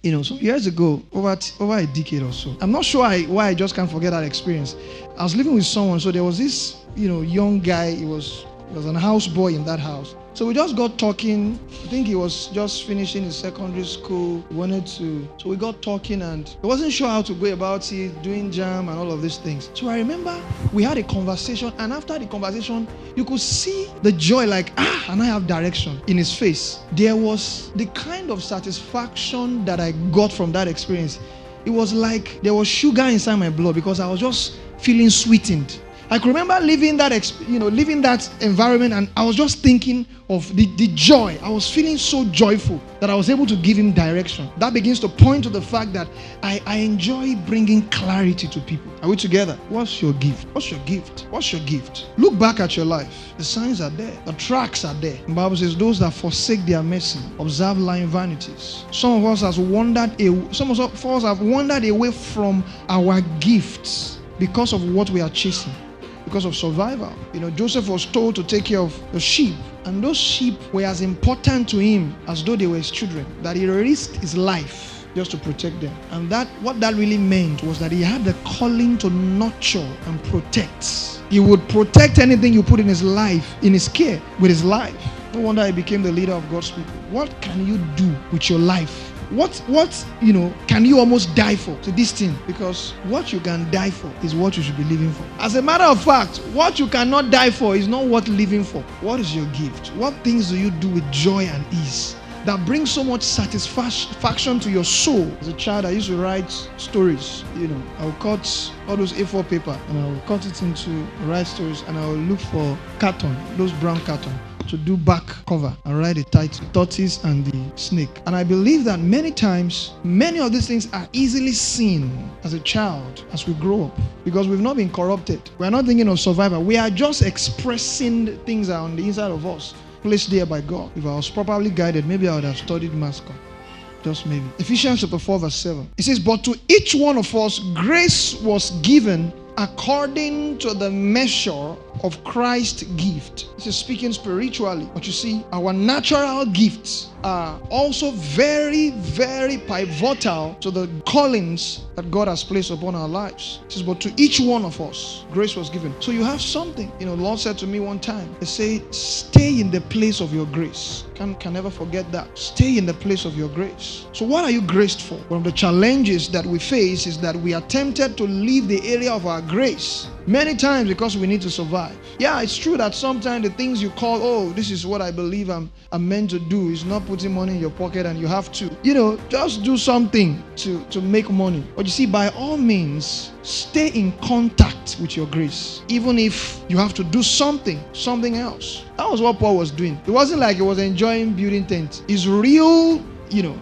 Some years ago, over a decade or so, I'm not sure why I just can't forget that experience. I was living with someone, so there was this, young guy. He was a houseboy in that house. So we just got talking. I think he was just finishing his secondary school. So we got talking, and he wasn't sure how to go about it, doing jam and all of these things. So I remember we had a conversation, and after the conversation, you could see the joy, and I have direction in his face. There was the kind of satisfaction that I got from that experience. It was like there was sugar inside my blood because I was just feeling sweetened. I could remember living that environment, and I was just thinking of the joy. I was feeling so joyful that I was able to give him direction. That begins to point to the fact that I enjoy bringing clarity to people. Are we together? What's your gift? What's your gift? What's your gift? Look back at your life. The signs are there. The tracks are there. The Bible says, those that forsake their mercy observe lying vanities. Some of us have wandered away from our gifts because of what we are chasing. Because of survival. Joseph was told to take care of the sheep, and those sheep were as important to him as though they were his children, that he risked his life just to protect them. And what that really meant was that he had the calling to nurture and protect. He would protect anything you put in his life, in his care, with his life. No wonder he became the leader of God's people. What can you do with your life? What can you almost die for? So this thing, because what you can die for is what you should be living for. As a matter of fact, what you cannot die for is not worth living for. What is your gift? What things do you do with joy and ease that brings so much satisfaction to your soul? As a child, I used to write stories. I would cut all those A4 paper and I would cut it into write stories, and I would look for carton, those brown carton, to do back cover and write a title, Tortoise and the Snake. And I believe that many times, many of these things are easily seen as a child as we grow up, because we've not been corrupted. We're not thinking of survival. We are just expressing things that are on the inside of us, placed there by God. If I was properly guided, maybe I would have studied mass com. Just maybe. Ephesians chapter 4 verse 7. It says, but to each one of us grace was given according to the measure of Christ's gift. This is speaking spiritually. But you see, our natural gifts are also very, very pivotal to the callings that God has placed upon our lives. It says, but to each one of us, grace was given. So you have something. The Lord said to me one time, He said, stay in the place of your grace. Can never forget that. Stay in the place of your grace. So what are you graced for? One of the challenges that we face is that we are tempted to leave the area of our grace many times because we need to survive. Yeah, it's true that sometimes the things you call, this is what I believe I'm meant to do, is not putting money in your pocket, and you have to, just do something to make money. But you see, by all means, stay in contact with your grace, even if you have to do something else. That was what Paul was doing. It wasn't like he was enjoying building tents. His real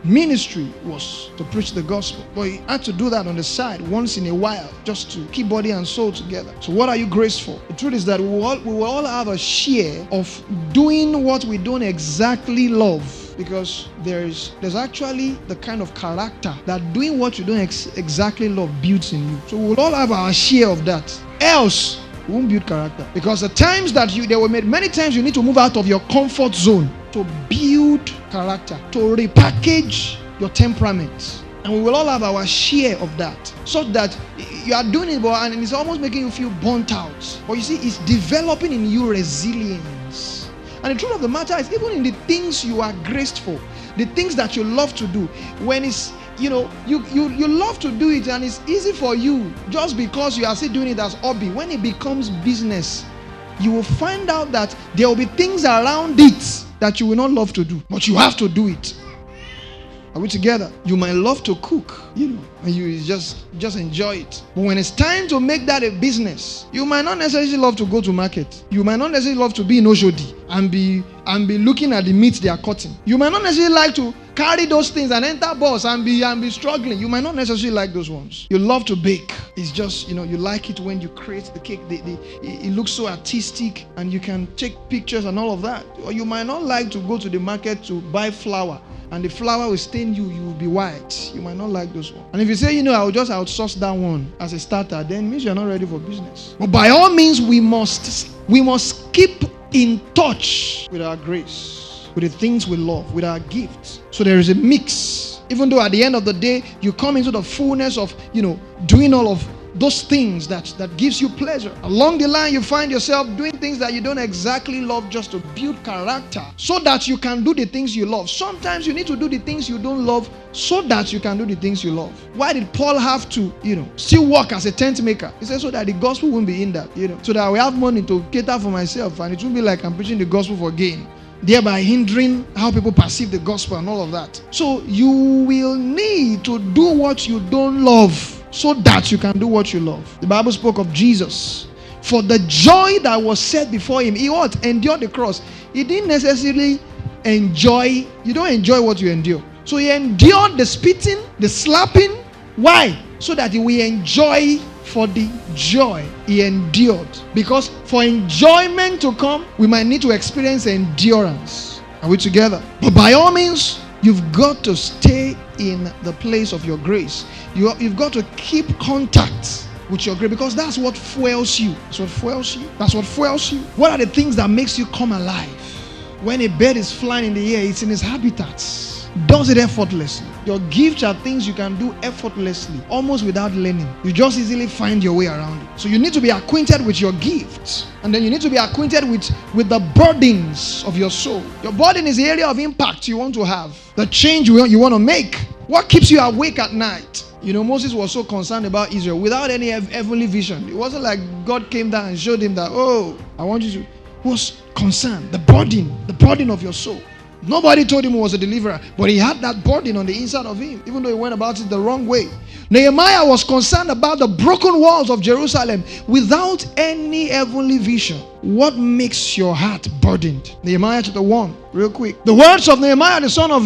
ministry was to preach the gospel, but he had to do that on the side once in a while, just to keep body and soul together. So what are you graced for? The truth is that we will all have a share of doing what we don't exactly love, because there's actually the kind of character that doing what you don't exactly love builds in you. So we'll all have our share of that. Else, we won't build character. Because the times that they were made, many times you need to move out of your comfort zone to build character, to repackage your temperament. And we will all have our share of that, so that you are doing it, and it's almost making you feel burnt out. But you see, it's developing in you resilience. And the truth of the matter is, even in the things you are graced for, the things that you love to do, when it's you love to do it and it's easy for you just because you are still doing it as hobby, when it becomes business, you will find out that there will be things around it that you will not love to do, but you have to do it. Are we together? You might love to cook, and you just enjoy it. But when it's time to make that a business, you might not necessarily love to go to market. You might not necessarily love to be in Oshodi and be looking at the meat they are cutting. You might not necessarily like to carry those things and enter bus and be struggling. You might not necessarily like those ones. You love to bake. It's just, you like it when you create the cake. It looks so artistic and you can take pictures and all of that. Or you might not like to go to the market to buy flour, and the flour will stain you will be white. You might not like those ones. And if you say, I will just outsource that one as a starter, then it means you're not ready for business. But by all means, we must keep in touch with our grace, with the things we love, with our gifts. So there is a mix Even though at the end of the day, you come into the fullness of, doing all of those things that gives you pleasure. Along the line, you find yourself doing things that you don't exactly love just to build character so that you can do the things you love. Sometimes you need to do the things you don't love so that you can do the things you love. Why did Paul have to, still work as a tent maker? He said so that the gospel won't be hindered, so that I will have money to cater for myself and it won't be like I'm preaching the gospel for gain, thereby hindering how people perceive the gospel and all of that. So you will need to do what you don't love so that you can do what you love. The Bible spoke of Jesus. For the joy that was set before him, he endured the cross. He didn't necessarily enjoy. You don't enjoy what you endure. So he endured the spitting, the slapping. Why? So that he will enjoy for the joy he endured. Because for enjoyment to come, we might need to experience endurance. Are we together? But by all means, you've got to stay in the place of your grace. You've got to keep contact with your grace, because that's what fuels you. That's what fuels you. That's what fuels you. What are the things that makes you come alive? When a bird is flying in the air, it's in its habitats. Does it effortlessly. Your gifts are things you can do effortlessly, almost without learning. You just easily find your way around it. So you need to be acquainted with your gifts, and then you need to be acquainted with the burdens of your soul. Your burden is the area of impact you want to have, the change you want to make. What keeps you awake at night? Moses was so concerned about Israel without any heavenly vision. It wasn't like God came down and showed him that, I want you to. He was concerned. The burden of your soul. Nobody told him he was a deliverer, but he had that burden on the inside of him, even though he went about it the wrong way. Nehemiah was concerned about the broken walls of Jerusalem without any heavenly vision. What makes your heart burdened? Nehemiah chapter 1, real quick. The words of Nehemiah, the son of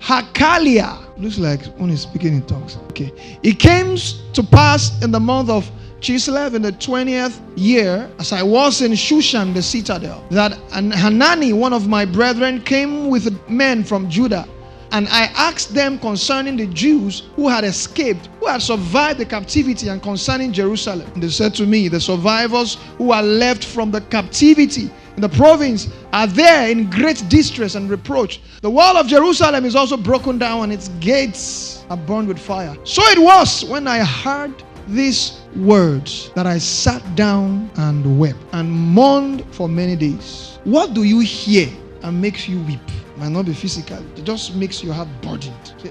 Hakaliah. Looks like one is speaking in tongues. Okay. It came to pass in the month of Chislev in the 20th year, as I was in Shushan the citadel, that Hanani, one of my brethren, came with men from Judah, and I asked them concerning the Jews who had escaped, who had survived the captivity, and concerning Jerusalem. And they said to me, the survivors who are left from the captivity in the province are there in great distress and reproach. The wall of Jerusalem is also broken down, and its gates are burned with fire. So it was when I heard these words that I sat down and wept and mourned for many days. What do you hear and makes you weep? Might not be physical. It just makes your heart burdened. Say,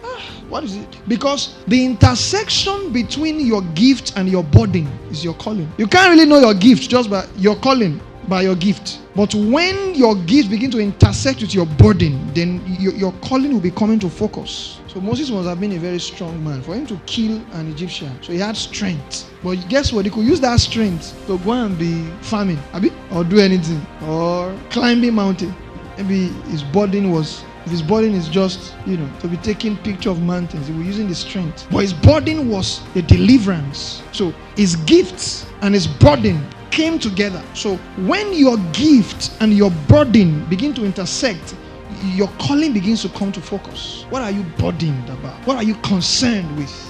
what is it? Because the intersection between your gift and your burden is your calling. You can't really know your gift just by your calling, by your gift. But when your gift begin to intersect with your burden, then your calling will be coming to focus. So Moses must have been a very strong man for him to kill an Egyptian. So he had strength. But guess what? He could use that strength to go and be farming, or do anything, or climbing mountain. Maybe his burden was, if his burden is just, to be taking picture of mountains, he was using the strength. But his burden was the deliverance. So his gifts and his burden came together. So when your gift and your burden begin to intersect, your calling begins to come to focus. What are you burdened about? What are you concerned with?